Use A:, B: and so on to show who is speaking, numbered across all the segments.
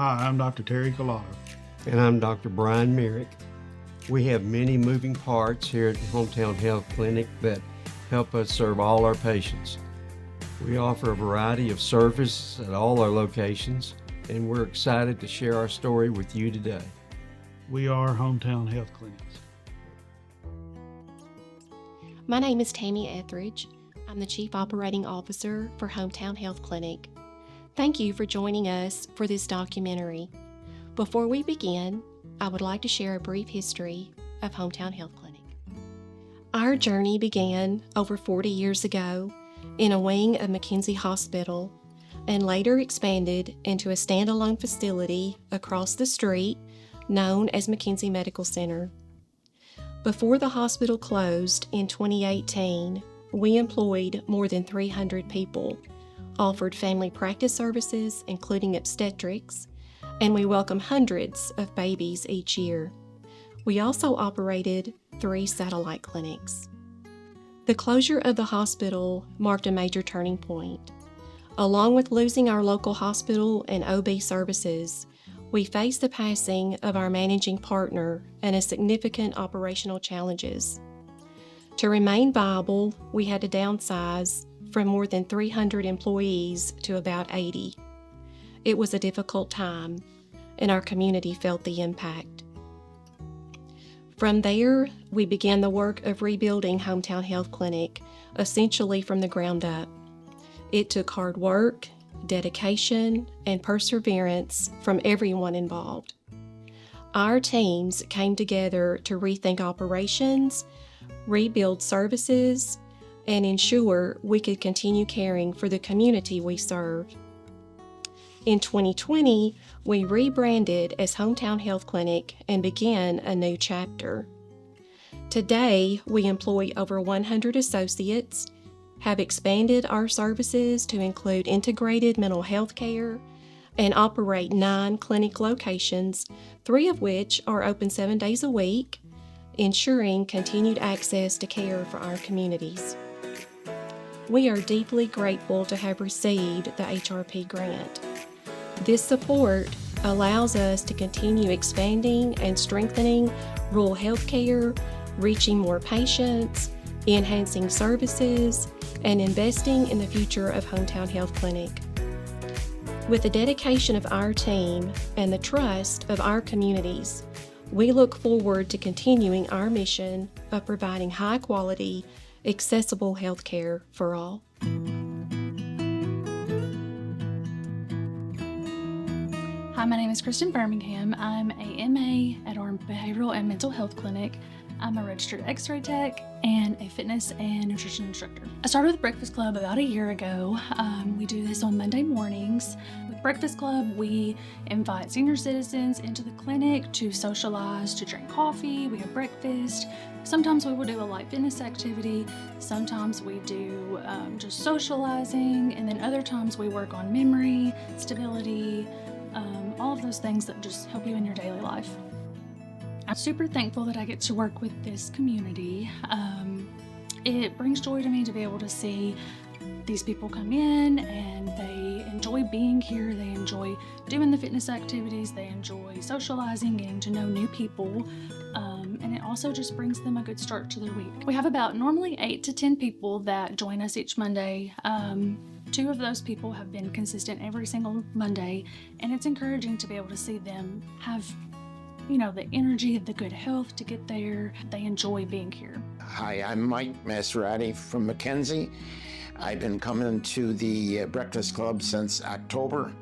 A: Hi, I'm Dr. Terry Collado.
B: And I'm Dr. Brian Merrick. We have many moving parts here at Hometown Health Clinic that help us serve all our patients. We offer a variety of services at all our locations, and we're excited to share our story with you today.
A: We are Hometown Health Clinics.
C: My name is Tammy Etheridge. I'm the Chief Operating Officer for Hometown Health Clinic. Thank you for joining us for this documentary. Before we begin, I would like to share a brief history of Hometown Health Clinic. Our journey began over 40 years ago in a wing of McKenzie Hospital and later expanded into a standalone facility across the street known as McKenzie Medical Center. Before the hospital closed in 2018, we employed more than 300 people, offered family practice services, including obstetrics, and we welcome hundreds of babies each year. We also operated 3 satellite clinics. The closure of the hospital marked a major turning point. Along with losing our local hospital and OB services, we faced the passing of our managing partner and a significant operational challenges. To remain viable, we had to downsize from more than 300 employees to about 80. It was a difficult time, and our community felt the impact. From there, we began the work of rebuilding Hometown Health Clinic, essentially from the ground up. It took hard work, dedication, and perseverance from everyone involved. Our teams came together to rethink operations, rebuild services, and ensure we could continue caring for the community we serve. In 2020, we rebranded as Hometown Health Clinic and began a new chapter. Today, we employ over 100 associates, have expanded our services to include integrated mental health care, and operate 9 clinic locations, 3 of which are open 7 days a week, ensuring continued access to care for our communities. We are deeply grateful to have received the HRP grant. This support allows us to continue expanding and strengthening rural health care, reaching more patients, enhancing services, and investing in the future of Hometown Health Clinic. With the dedication of our team and the trust of our communities, we look forward to continuing our mission of providing high-quality, accessible health care for all.
D: Hi, my name is Kristen Birmingham. I'm a MA at our Behavioral and Mental Health Clinic. I'm a registered X-ray tech and a fitness and nutrition instructor. I started with Breakfast Club about a year ago. We do this on Monday mornings. With Breakfast Club, we invite senior citizens into the clinic to socialize, to drink coffee. We have breakfast. Sometimes we will do a light fitness activity. Sometimes we do just socializing. And then other times we work on memory, stability, all of those things that just help you in your daily life. I'm super thankful that I get to work with this community. It brings joy to me to be able to see these people come in and they enjoy being here, they enjoy doing the fitness activities, they enjoy socializing, getting to know new people, and it also just brings them a good start to their week. We have about normally 8 to 10 people that join us each Monday. 2 of those people have been consistent every single Monday, and it's encouraging to be able to see them have the energy, the good health to get there. They enjoy being here.
E: Hi, I'm Mike Maserati from McKenzie. I've been coming to the Breakfast Club since October.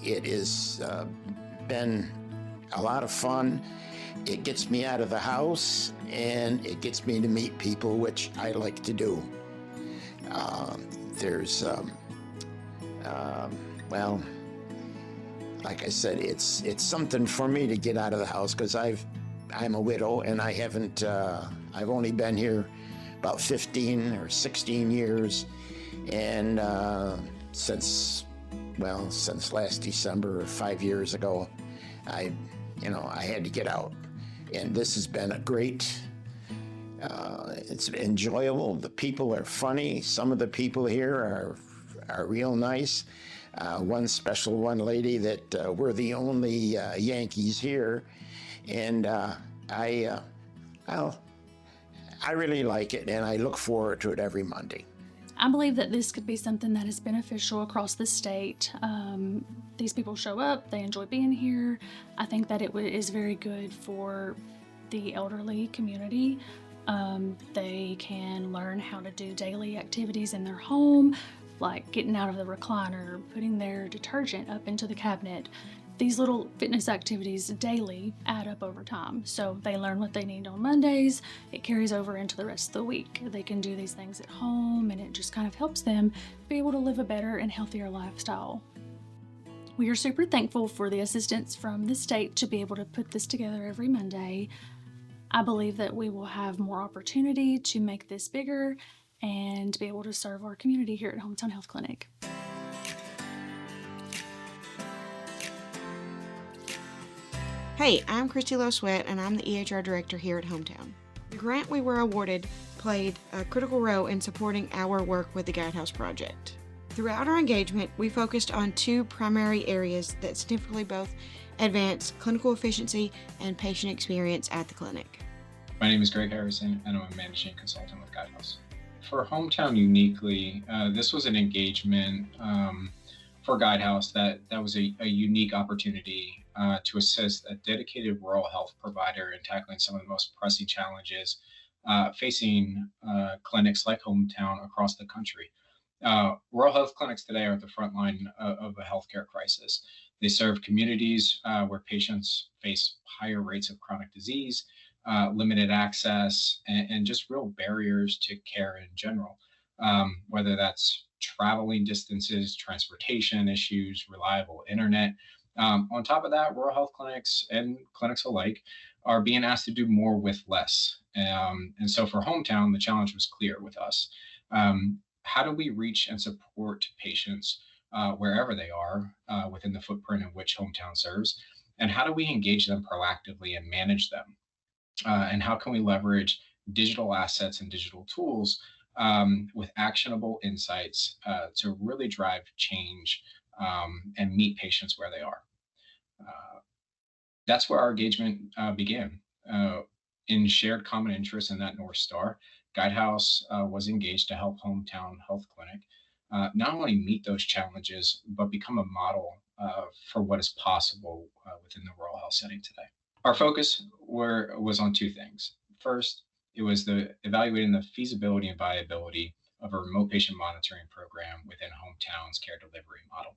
E: It has been a lot of fun. It gets me out of the house and it gets me to meet people, which I like to do. Like I said, it's something for me to get out of the house because I'm a widow and I haven't. I've only been here about 15 or 16 years, and since last December, 5 years ago, I had to get out, and this has been a great. It's enjoyable. The people are funny. Some of the people here are real nice. one special one lady that we're the only Yankees here, and I really like it, and I look forward to it every Monday.
D: I believe that this could be something that is beneficial across the state. These people show up, they enjoy being here. I think that it is very good for the elderly community. They can learn how to do daily activities in their home, like getting out of the recliner, putting their detergent up into the cabinet. These little fitness activities daily add up over time. So they learn what they need on Mondays. It carries over into the rest of the week. They can do these things at home, and it just kind of helps them be able to live a better and healthier lifestyle. We are super thankful for the assistance from the state to be able to put this together every Monday. I believe that we will have more opportunity to make this bigger and be able to serve our community here at Hometown Health Clinic.
F: Hey, I'm Christy Lowe Sweat, and I'm the EHR Director here at Hometown. The grant we were awarded played a critical role in supporting our work with the Guidehouse Project. Throughout our engagement, we focused on two primary areas that significantly both advance clinical efficiency and patient experience at the clinic.
G: My name is Greg Harrison, and I'm a managing consultant with Guidehouse. For Hometown uniquely, this was an engagement for Guidehouse that was a unique opportunity to assist a dedicated rural health provider in tackling some of the most pressing challenges facing clinics like Hometown across the country. Rural health clinics today are at the front line of a healthcare crisis. They serve communities where patients face higher rates of chronic disease, limited access, and just real barriers to care in general, whether that's traveling distances, transportation issues, reliable internet. On top of that, rural health clinics and clinics alike are being asked to do more with less. And so for Hometown, the challenge was clear with us. How do we reach and support patients wherever they are within the footprint in which Hometown serves? And how do we engage them proactively and manage them? And how can we leverage digital assets and digital tools with actionable insights to really drive change and meet patients where they are? That's where our engagement began. In shared common interest in that North Star, Guidehouse was engaged to help Hometown Health Clinic not only meet those challenges, but become a model for what is possible within the rural health setting today. Our focus was on two things. First, it was evaluating the feasibility and viability of a remote patient monitoring program within Hometown's care delivery model.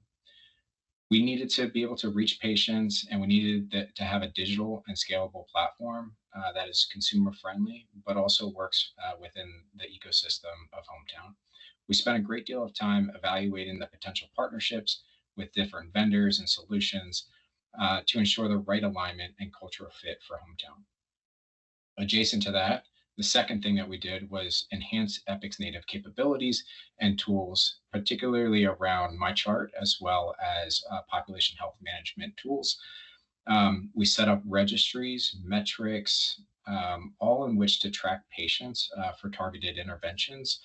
G: We needed to be able to reach patients, and we needed to have a digital and scalable platform that is consumer friendly, but also works within the ecosystem of Hometown. We spent a great deal of time evaluating the potential partnerships with different vendors and solutions to ensure the right alignment and cultural fit for Hometown. Adjacent to that, the second thing that we did was enhance Epic's native capabilities and tools, particularly around MyChart, as well as population health management tools. We set up registries, metrics, all in which to track patients for targeted interventions.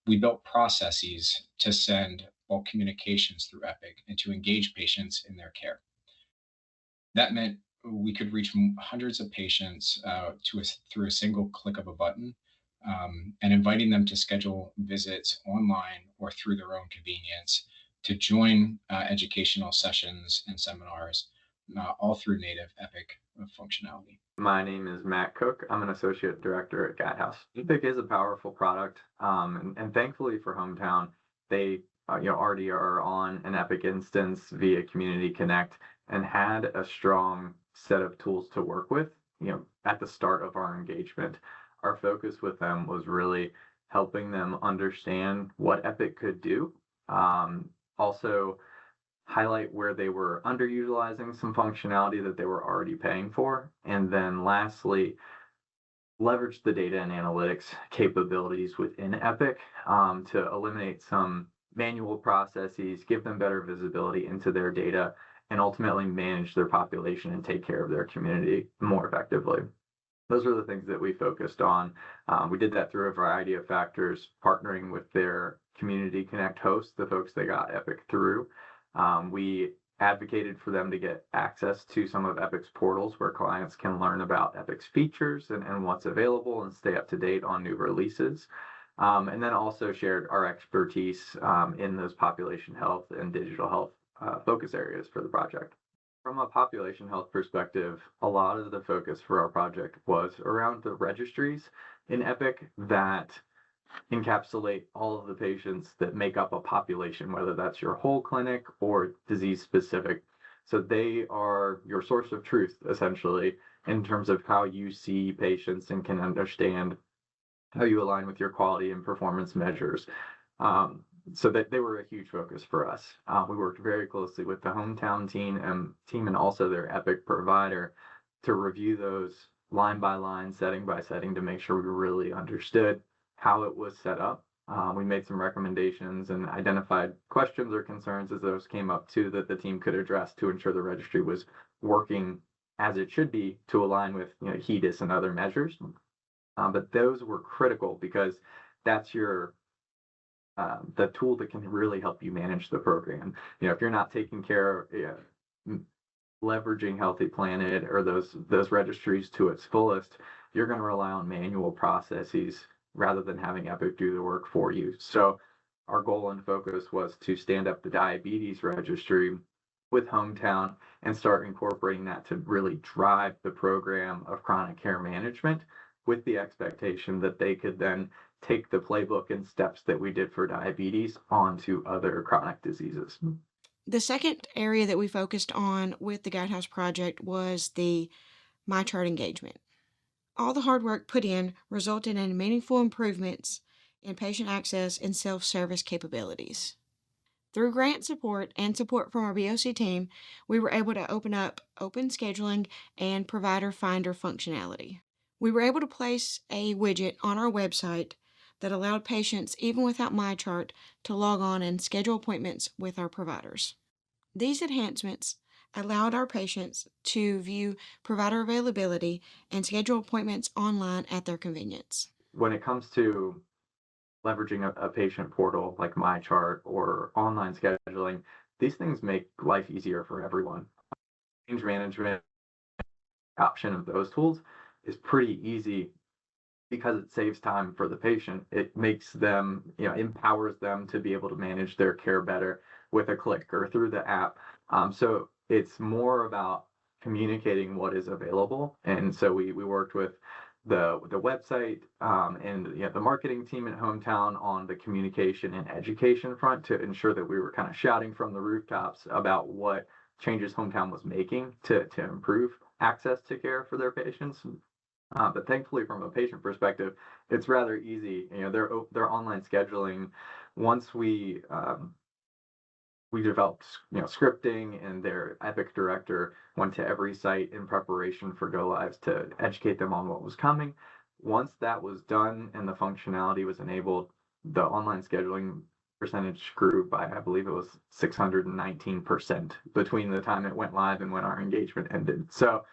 G: We built processes to send bulk communications through Epic and to engage patients in their care. That meant we could reach hundreds of patients through a single click of a button, and inviting them to schedule visits online or through their own convenience to join educational sessions and seminars, all through native Epic functionality.
H: My name is Matt Cook. I'm an associate director at Guidehouse. Epic is a powerful product, and thankfully for Hometown, they already are on an Epic instance via Community Connect and had a strong set of tools to work with. At the start of our engagement, our focus with them was really helping them understand what Epic could do. Also highlight where they were underutilizing some functionality that they were already paying for. And then lastly, leverage the data and analytics capabilities within Epic to eliminate some manual processes, give them better visibility into their data, and ultimately manage their population and take care of their community more effectively. Those are the things that we focused on. We did that through a variety of factors, partnering with their community Connect hosts, the folks that got Epic through. We advocated for them to get access to some of Epic's portals where clients can learn about Epic's features and what's available and stay up to date on new releases. And then also shared our expertise in those population health and digital health focus areas for the project. From a population health perspective, a lot of the focus for our project was around the registries in Epic that encapsulate all of the patients that make up a population, whether that's your whole clinic or disease specific. So they are your source of truth, essentially, in terms of how you see patients and can understand how you align with your quality and performance measures. So that they were a huge focus for us. We worked very closely with the hometown team and also their Epic provider to review those line by line, setting by setting, to make sure we really understood how it was set up. We made some recommendations and identified questions or concerns as those came up too that the team could address to ensure the registry was working as it should be to align with HEDIS and other measures. But those were critical because that's your the tool that can really help you manage the program. If you're not taking care of leveraging Healthy Planet or those registries to its fullest, you're going to rely on manual processes rather than having Epic do the work for you. So our goal and focus was to stand up the diabetes registry with Hometown and start incorporating that to really drive the program of chronic care management, with the expectation that they could then take the playbook and steps that we did for diabetes onto other chronic diseases.
F: The second area that we focused on with the Guidehouse Project was the MyChart engagement. All the hard work put in resulted in meaningful improvements in patient access and self-service capabilities. Through grant support and support from our BOC team, we were able to open up open scheduling and provider finder functionality. We were able to place a widget on our website that allowed patients, even without MyChart, to log on and schedule appointments with our providers. These enhancements allowed our patients to view provider availability and schedule appointments online at their convenience.
H: When it comes to leveraging a patient portal like MyChart or online scheduling, these things make life easier for everyone. Change management option of those tools is pretty easy because it saves time for the patient. It makes them, empowers them to be able to manage their care better with a click or through the app. So it's more about communicating what is available. And so we worked with the website and the marketing team at Hometown on the communication and education front to ensure that we were kind of shouting from the rooftops about what changes Hometown was making to improve access to care for their patients. But thankfully, from a patient perspective, it's rather easy. Their online scheduling, once we developed scripting, and their Epic director went to every site in preparation for go lives to educate them on what was coming. Once that was done and the functionality was enabled, the online scheduling percentage grew by, I believe it was 619% between the time it went live and when our engagement ended. So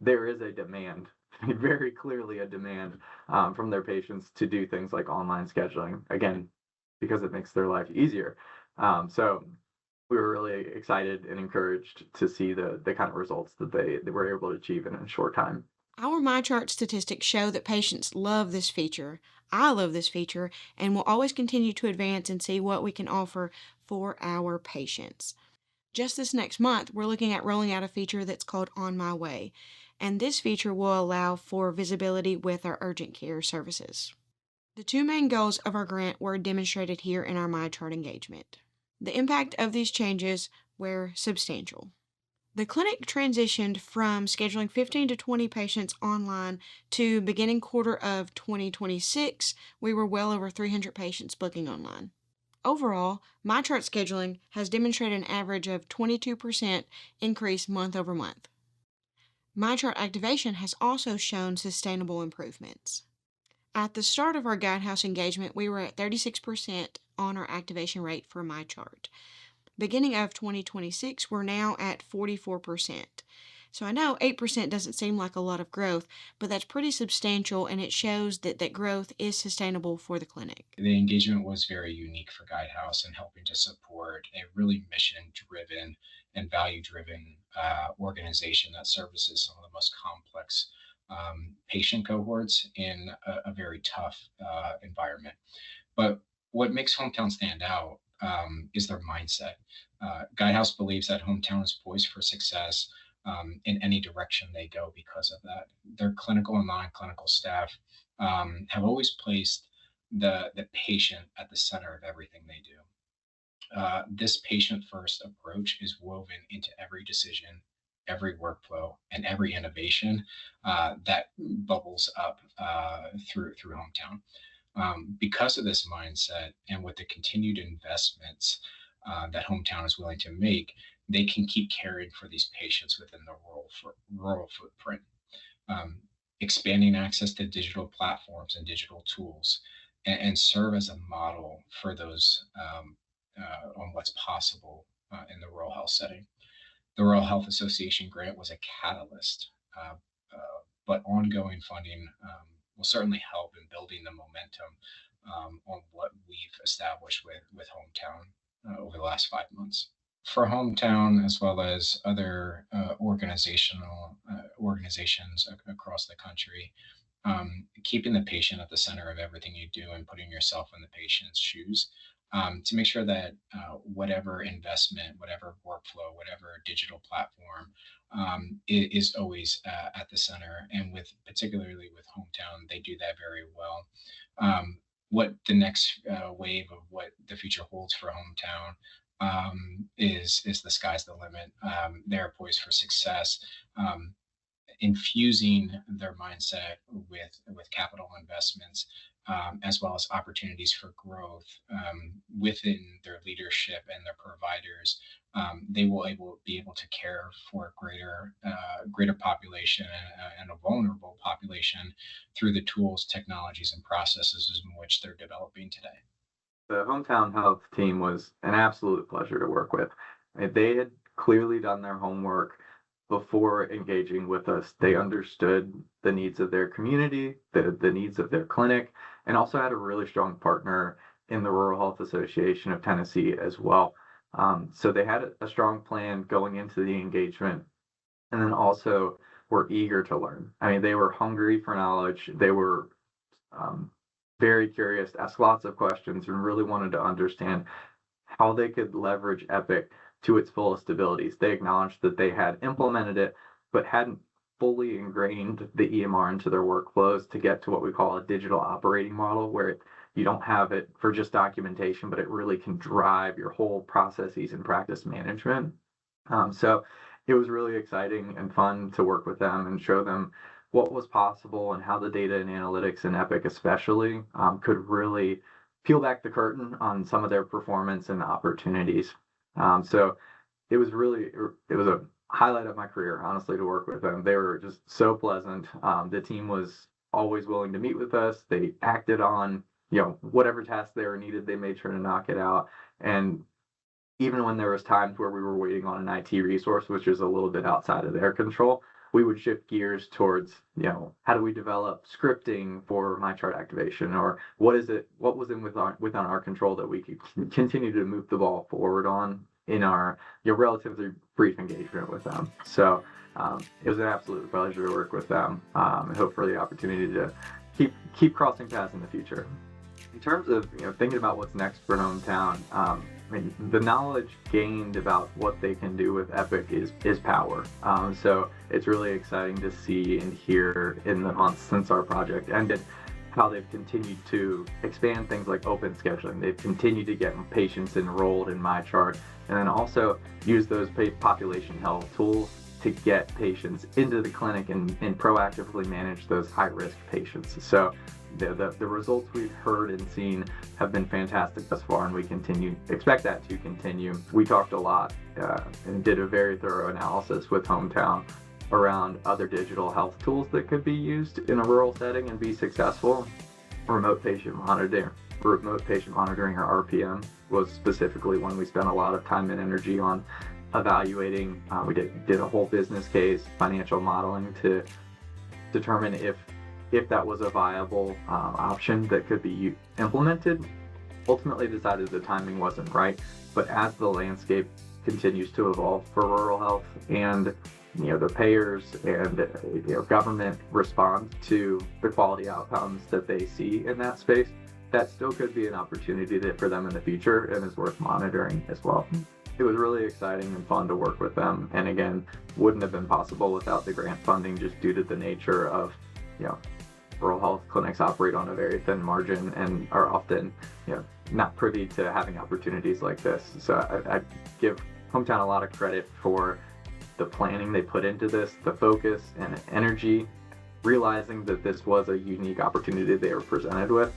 H: there is a demand, very clearly a demand from their patients to do things like online scheduling, again, because it makes their life easier. So we were really excited and encouraged to see the kind of results that they were able to achieve in a short time.
F: Our MyChart statistics show that patients love this feature. I love this feature and will always continue to advance and see what we can offer for our patients. Just this next month, we're looking at rolling out a feature that's called On My Way, and this feature will allow for visibility with our urgent care services. The two main goals of our grant were demonstrated here in our MyChart engagement. The impact of these changes were substantial. The clinic transitioned from scheduling 15 to 20 patients online to beginning quarter of 2026, we were well over 300 patients booking online. Overall, MyChart scheduling has demonstrated an average of 22% increase month over month. MyChart activation has also shown sustainable improvements. At the start of our Guidehouse engagement, we were at 36% on our activation rate for MyChart. Beginning of 2026, we're now at 44%. So I know 8% doesn't seem like a lot of growth, but that's pretty substantial, and it shows that growth is sustainable for the clinic.
G: The engagement was very unique for Guidehouse in helping to support a really mission-driven and value-driven organization that services some of the most complex patient cohorts in a very tough environment. But what makes Hometown stand out is their mindset. Guidehouse believes that Hometown is poised for success in any direction they go because of that. Their clinical and non-clinical staff have always placed the patient at the center of everything they do. This patient-first approach is woven into every decision, every workflow, and every innovation that bubbles up through Hometown. Because of this mindset and with the continued investments that Hometown is willing to make, they can keep caring for these patients within the rural footprint, expanding access to digital platforms and digital tools, and serve as a model for those on what's possible in the rural health setting. The Rural Health Association grant was a catalyst, but ongoing funding will certainly help in building the momentum on what we've established with Hometown over the last 5 months. For Hometown, as well as other organizations across the country, keeping the patient at the center of everything you do and putting yourself in the patient's shoes to make sure that whatever investment, whatever workflow, whatever digital platform is always at the center. And particularly with Hometown, they do that very well. What the next wave of what the future holds for Hometown is the sky's the limit. They're poised for success, infusing their mindset with capital investments, as well as opportunities for growth within their leadership and their providers. They will be able to care for a greater population and a vulnerable population through the tools, technologies, and processes in which they're developing today.
H: The Hometown Health team was an absolute pleasure to work with. They had clearly done their homework before engaging with us. They understood the needs of their community, the needs of their clinic, and also had a really strong partner in the Rural Health Association of Tennessee as well. So they had a strong plan going into the engagement, and then also were eager to learn. I mean, they were hungry for knowledge. They were very curious, asked lots of questions, and really wanted to understand how they could leverage Epic to its fullest abilities. They acknowledged that they had implemented it, but hadn't fully ingrained the EMR into their workflows to get to what we call a digital operating model, where you don't have it for just documentation, but it really can drive your whole processes and practice management. So it was really exciting and fun to work with them and show them what was possible and how the data and analytics in Epic especially could really peel back the curtain on some of their performance and opportunities. So it was a highlight of my career, honestly, to work with them. They were just so pleasant. The team was always willing to meet with us. They acted on, whatever task they were needed, they made sure to knock it out. And even when there was times where we were waiting on an IT resource, which is a little bit outside of their control, we would shift gears towards, how do we develop scripting for MyChart activation, or what was within our control that we could continue to move the ball forward on in our relatively brief engagement with them. So it was an absolute pleasure to work with them, and hope for the opportunity to keep crossing paths in the future. In terms of thinking about what's next for Hometown, the knowledge gained about what they can do with Epic is power. So it's really exciting to see and hear in the months since our project ended how they've continued to expand things like open scheduling. They've continued to get patients enrolled in MyChart, and then also use those population health tools to get patients into the clinic and proactively manage those high-risk patients. So the results we've heard and seen have been fantastic thus far, and we expect that to continue. We talked a lot and did a very thorough analysis with Hometown around other digital health tools that could be used in a rural setting and be successful. Remote patient monitoring, or RPM, was specifically one we spent a lot of time and energy on evaluating. We did a whole business case, financial modeling to determine if that was a viable option that could be implemented. Ultimately decided the timing wasn't right, but as the landscape continues to evolve for rural health, and the payers and government respond to the quality outcomes that they see in that space, that still could be an opportunity for them in the future and is worth monitoring as well. It was really exciting and fun to work with them, and again, wouldn't have been possible without the grant funding, just due to the nature of rural health clinics operate on a very thin margin and are often not privy to having opportunities like this. So I give Hometown a lot of credit for the planning they put into this, the focus and energy, realizing that this was a unique opportunity they were presented with.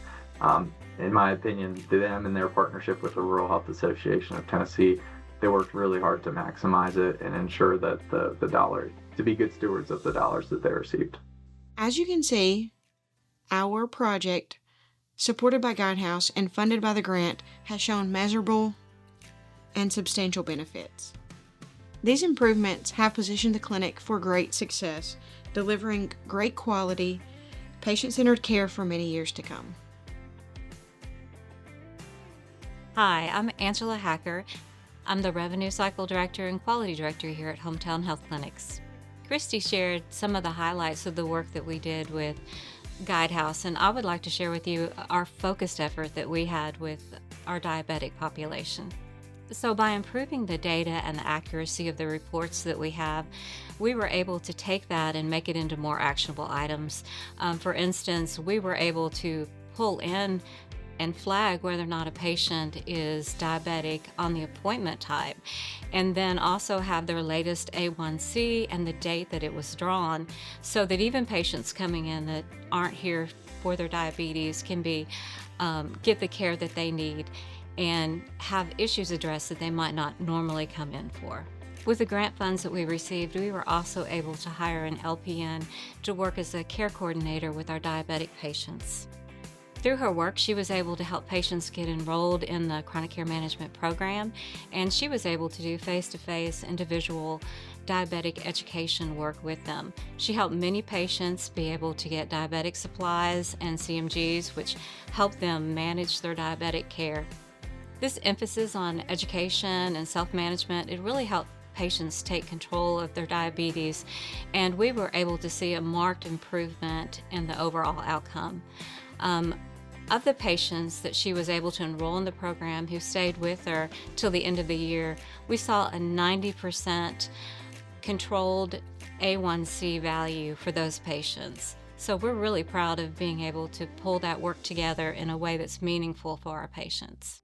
H: In my opinion, them and their partnership with the Rural Health Association of Tennessee, they worked really hard to maximize it and ensure that the dollar, to be good stewards of the dollars that they received.
F: As you can see, our project, supported by Guidehouse and funded by the grant, has shown measurable and substantial benefits. These improvements have positioned the clinic for great success, delivering great quality, patient-centered care for many years to come.
I: Hi, I'm Angela Hacker. I'm the Revenue Cycle Director and Quality Director here at Hometown Health Clinics. Christy shared some of the highlights of the work that we did with Guidehouse, and I would like to share with you our focused effort that we had with our diabetic population. So by improving the data and the accuracy of the reports that we have, we were able to take that and make it into more actionable items. For instance, we were able to pull in and flag whether or not a patient is diabetic on the appointment type, and then also have their latest A1C and the date that it was drawn, so that even patients coming in that aren't here for their diabetes can get the care that they need and have issues addressed that they might not normally come in for. With the grant funds that we received, we were also able to hire an LPN to work as a care coordinator with our diabetic patients. Through her work, she was able to help patients get enrolled in the chronic care management program, and she was able to do face-to-face individual diabetic education work with them. She helped many patients be able to get diabetic supplies and CMGs, which helped them manage their diabetic care. This emphasis on education and self-management, it really helped patients take control of their diabetes, and we were able to see a marked improvement in the overall outcome. Of the patients that she was able to enroll in the program who stayed with her till the end of the year, we saw a 90% controlled A1C value for those patients. So we're really proud of being able to pull that work together in a way that's meaningful for our patients.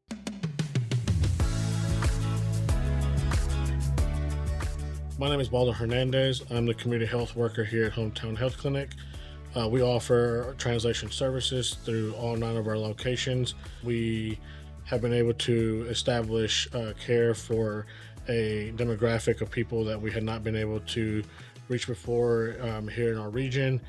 J: My name is Baldo Hernandez. I'm the community health worker here at Hometown Health Clinic. We offer translation services through all 9 of our locations. We have been able to establish care for a demographic of people that we had not been able to reach before here in our region.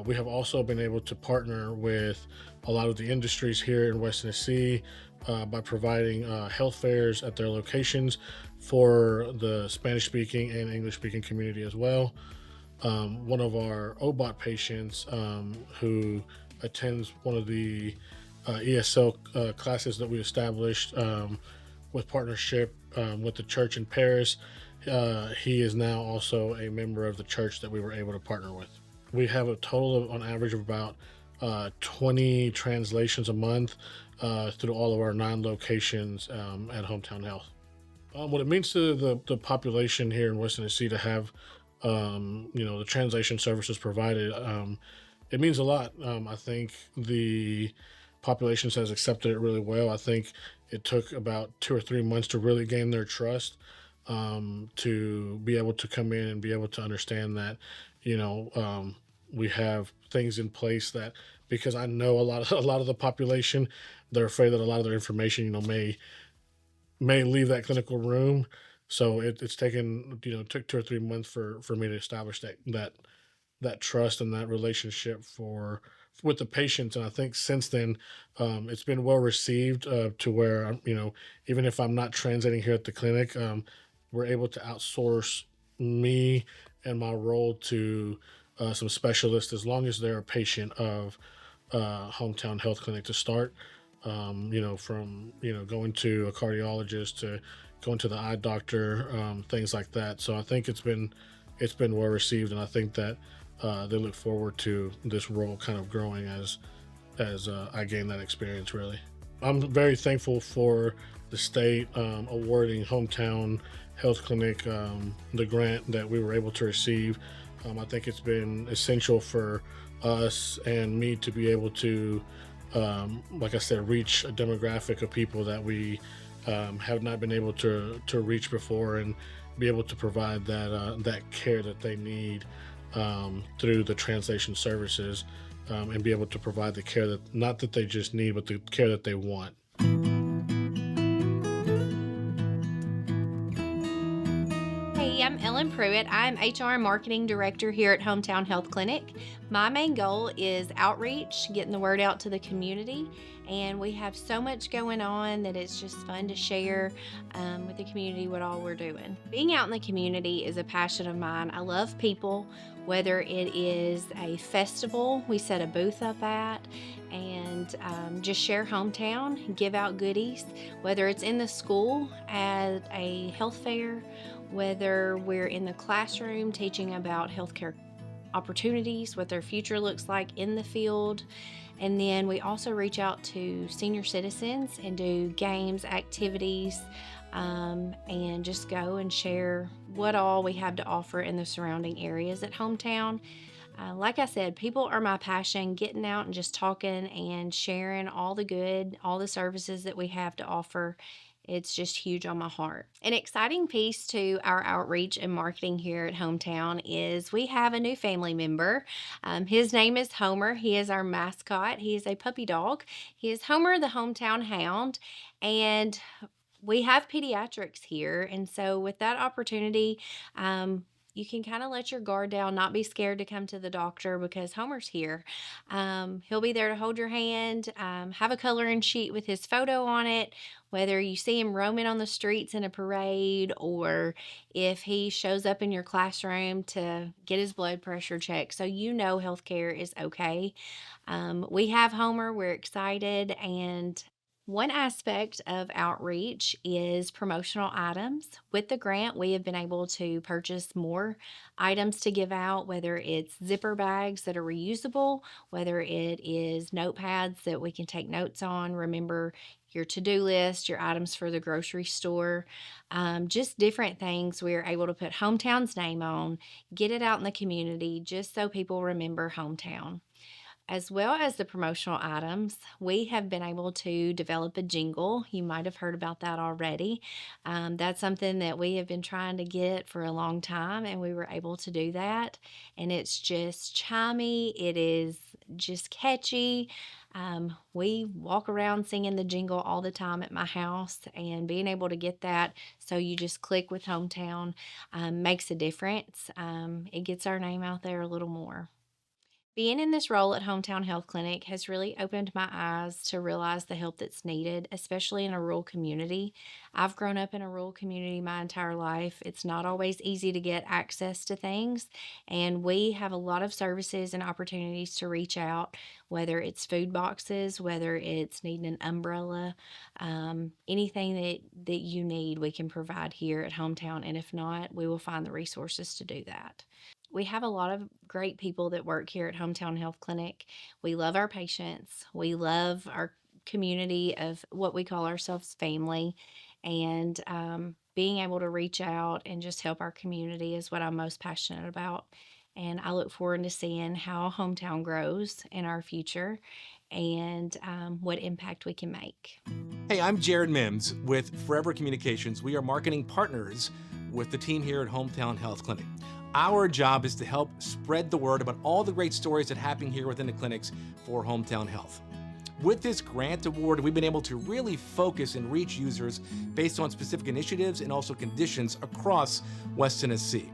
J: We have also been able to partner with a lot of the industries here in West Tennessee by providing health fairs at their locations for the Spanish-speaking and English-speaking community as well. One of our OBOT patients who attends one of the ESL classes that we established with partnership with the church in Paris, he is now also a member of the church that we were able to partner with. We have a total of, on average, of about 20 translations a month through all of our 9 locations at Hometown Health. What it means to the population here in West Tennessee to have the translation services provided, it means a lot. I think the population has accepted it really well. I think it took about 2 or 3 months to really gain their trust, to be able to come in and be able to understand that, we have things in place that, because I know a lot of the population, they're afraid that a lot of their information, may leave that clinical room. So it's taken, took 2 or 3 months for me to establish that trust and that relationship with the patients. And I think since then, it's been well received to where, even if I'm not translating here at the clinic, we're able to outsource me and my role to some specialists as long as they're a patient of Hometown Health Clinic to start. From going to a cardiologist to going to the eye doctor, things like that. So I think it's been well received, and I think that they look forward to this role kind of growing as I gain that experience. Really, I'm very thankful for the state awarding Hometown Health Clinic the grant that we were able to receive. I think it's been essential for us and me to be able to, like I said, reach a demographic of people that we have not been able to reach before, and be able to provide that care that they need through the translation services, and be able to provide the care that, not that they just need, but the care that they want.
C: Hey, I'm Ellen Pruitt. I'm HR and Marketing Director here at Hometown Health Clinic. My main goal is outreach, getting the word out to the community, and we have so much going on that it's just fun to share with the community what all we're doing. Being out in the community is a passion of mine. I love people, whether it is a festival we set a booth up at and just share hometown, give out goodies, whether it's in the school at a health fair, whether we're in the classroom teaching about healthcare opportunities, what their future looks like in the field. And then we also reach out to senior citizens and do games, activities, and just go and share what all we have to offer in the surrounding areas at Hometown. Like I said, people are my passion, getting out and just talking and sharing all the good, all the services that we have to offer. It's just huge on my heart. An exciting piece to our outreach and marketing here at Hometown is we have a new family member. His name is Homer. He is our mascot. He is a puppy dog. He is Homer the Hometown Hound, and we have pediatrics here. And so with that opportunity, you can kind of let your guard down, not be scared to come to the doctor because Homer's here. He'll be there to hold your hand, have a coloring sheet with his photo on it, whether you see him roaming on the streets in a parade or if he shows up in your classroom to get his blood pressure checked. So you know healthcare is okay. We have Homer. We're excited. And one aspect of outreach is promotional items. With the grant, we have been able to purchase more items to give out, whether it's zipper bags that are reusable, whether it is notepads that we can take notes on, remember your to-do list, your items for the grocery store, just different things we're able to put Hometown's name on, get it out in the community just so people remember Hometown. As well as the promotional items, we have been able to develop a jingle. You might have heard about that already. That's something that we have been trying to get for a long time, and we were able to do that. And it's just chimey. It is just catchy. We walk around singing the jingle all the time at my house, and being able to get that so you just click with Hometown makes a difference. It gets our name out there a little more. Being in this role at Hometown Health Clinic has really opened my eyes to realize the help that's needed, especially in a rural community. I've grown up in a rural community my entire life. It's not always easy to get access to things, and we have a lot of services and opportunities to reach out, whether it's food boxes, whether it's needing an umbrella, anything that you need, we can provide here at Hometown, and if not, we will find the resources to do that. We have a lot of great people that work here at Hometown Health Clinic. We love our patients. We love our community of what we call ourselves family. And being able to reach out and just help our community is what I'm most passionate about. And I look forward to seeing how Hometown grows in our future and what impact we can make.
K: Hey, I'm Jared Mims with Forever Communications. We are marketing partners with the team here at Hometown Health Clinic. Our job is to help spread the word about all the great stories that happen here within the clinics for Hometown Health. With this grant award, we've been able to really focus and reach users based on specific initiatives and also conditions across West Tennessee.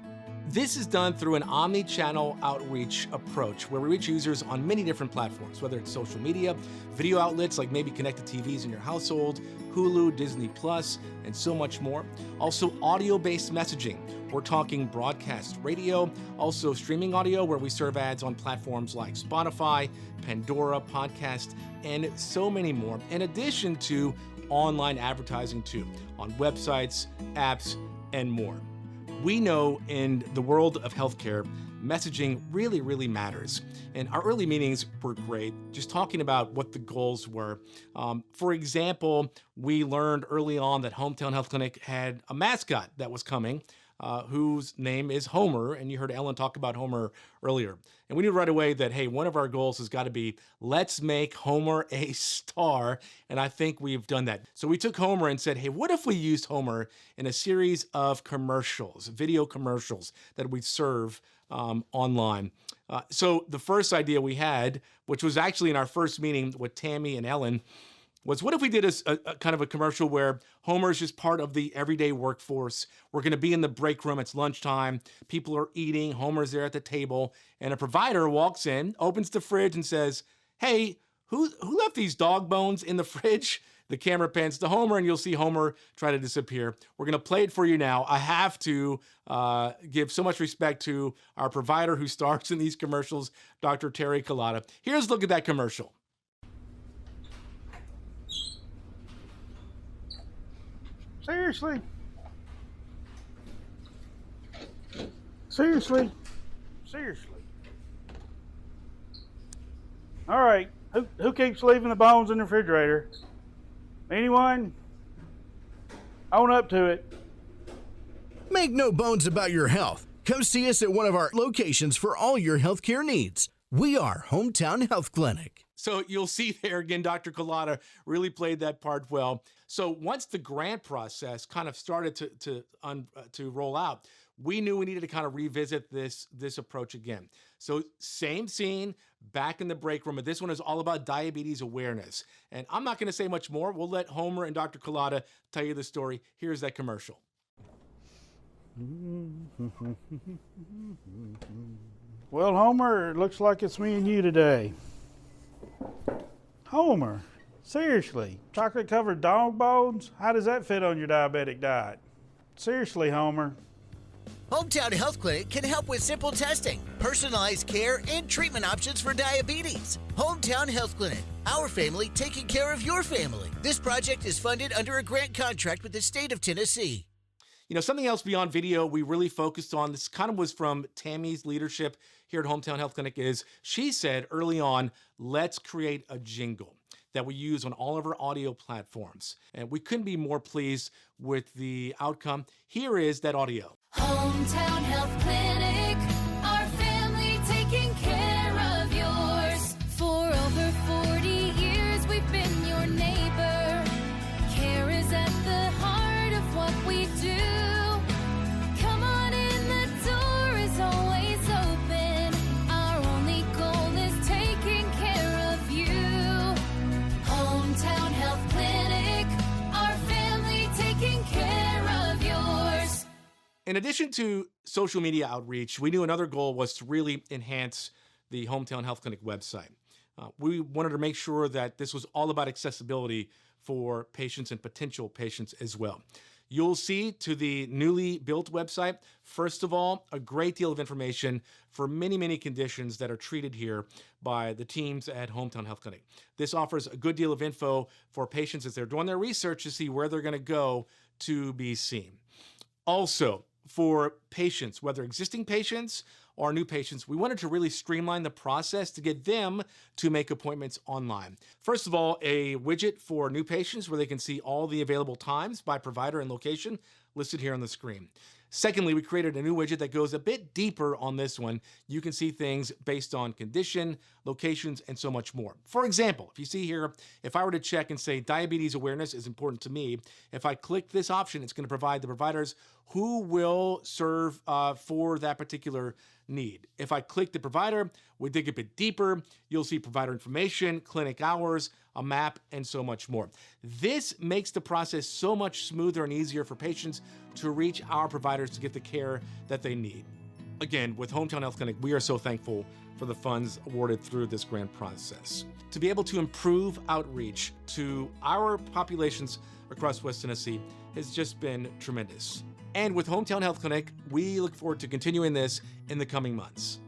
K: This is done through an omni-channel outreach approach where we reach users on many different platforms, whether it's social media, video outlets like maybe connected TVs in your household, Hulu, Disney Plus, and so much more. Also audio-based messaging. We're talking broadcast radio, also streaming audio where we serve ads on platforms like Spotify, Pandora, Podcast, and so many more. In addition to online advertising too, on websites, apps, and more. We know in the world of healthcare, messaging really matters. And our early meetings were great, just talking about what the goals were. For example, we learned early on that Hometown Health Clinic had a mascot that was coming, whose name is Homer, and you heard Ellen talk about Homer earlier. And we knew right away that, hey, one of our goals has got to be, let's make Homer a star, and I think we've done that. So we took Homer and said, hey, what if we used Homer in a series of commercials, video commercials that we serve online? So the first idea we had, which was actually in our first meeting with Tammy and Ellen, was what if we did a kind of a commercial where Homer's just part of the everyday workforce. We're going to be in the break room. It's lunchtime. People are eating. Homer's there at the table. And a provider walks in, opens the fridge and says, hey, who left these dog bones in the fridge? The camera pans to Homer and you'll see Homer try to disappear. We're going to play it for you now. I have to give so much respect to our provider who stars in these commercials, Dr. Terry Collada. Here's a look at that commercial.
A: Seriously? Seriously? Seriously? All right. Who keeps leaving the bones in the refrigerator? Anyone? Own up to it.
L: Make no bones about your health. Come see us at one of our locations for all your healthcare needs. We are Hometown Health Clinic.
K: So you'll see there again, Dr. Collada really played that part well. So once the grant process kind of started to roll out, we knew we needed to kind of revisit this approach again. So same scene, back in the break room, but this one is all about diabetes awareness. And I'm not going to say much more. We'll let Homer and Dr. Collada tell you the story. Here's that commercial.
A: Well, Homer, it looks like it's me and you today. Homer, seriously, chocolate-covered dog bones? How does that fit on your diabetic diet? Seriously, Homer.
L: Hometown Health Clinic can help with simple testing, personalized care, and treatment options for diabetes. Hometown Health Clinic, our family taking care of your family. This project is funded under a grant contract with the state of Tennessee.
K: You know, something else beyond video we really focused on, this kind of was from Tammy's leadership here at Hometown Health Clinic, is she said early on, let's create a jingle that we use on all of our audio platforms. And we couldn't be more pleased with the outcome. Here is that audio.
M: Hometown Health Clinic, our family taking care of yours. For over 40 years, we've been your neighbor. Care is at the heart of what we do. Come on in, the door is always open. Our only goal is taking care of you. Hometown Health Clinic, our family taking care of yours.
K: In addition to social media outreach, we knew another goal was to really enhance the Hometown Health Clinic website. We wanted to make sure that this was all about accessibility for patients and potential patients as well. You'll see to the newly built website, first of all, a great deal of information for many conditions that are treated here by the teams at Hometown Health Clinic. This offers a good deal of info for patients as they're doing their research to see where they're going to go to be seen. Also, for patients, whether existing patients or new patients, we wanted to really streamline the process to get them to make appointments online. First of all, a widget for new patients where they can see all the available times by provider and location listed here on the screen. Secondly, we created a new widget that goes a bit deeper on this one. You can see things based on condition, locations, and so much more. For example, if you see here, if I were to check and say diabetes awareness is important to me, if I click this option, it's going to provide the providers who will serve for that particular need. If I click the provider, we dig a bit deeper, you'll see provider information, clinic hours, a map, and so much more. This makes the process so much smoother and easier for patients to reach our providers to get the care that they need. Again, with Hometown Health Clinic, we are so thankful for the funds awarded through this grant process. To be able to improve outreach to our populations across West Tennessee has just been tremendous. And with Hometown Health Clinic, we look forward to continuing this in the coming months.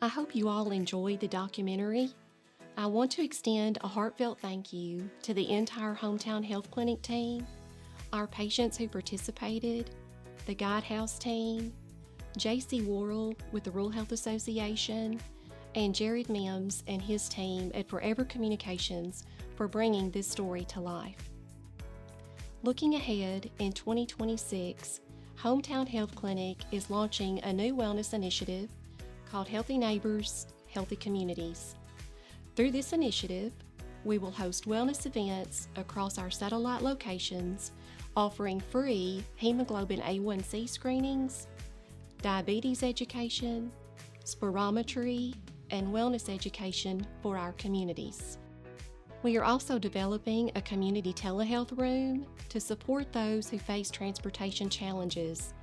C: I hope you all enjoyed the documentary. I want to extend a heartfelt thank you to the entire Hometown Health Clinic team, our patients who participated, the Guidehouse team, J.C. Worrell with the Rural Health Association, and Jared Mims and his team at Forever Communications for bringing this story to life. Looking ahead in 2026, Hometown Health Clinic is launching a new wellness initiative called Healthy Neighbors, Healthy Communities. Through this initiative, we will host wellness events across our satellite locations, offering free hemoglobin A1C screenings, diabetes education, spirometry, and wellness education for our communities. We are also developing a community telehealth room to support those who face transportation challenges,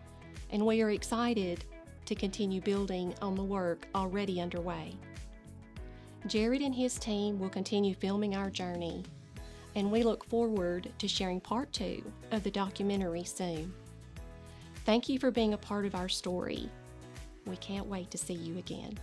C: and we are excited to continue building on the work already underway. Jared and his team will continue filming our journey, and we look forward to sharing part 2 of the documentary soon. Thank you for being a part of our story. We can't wait to see you again.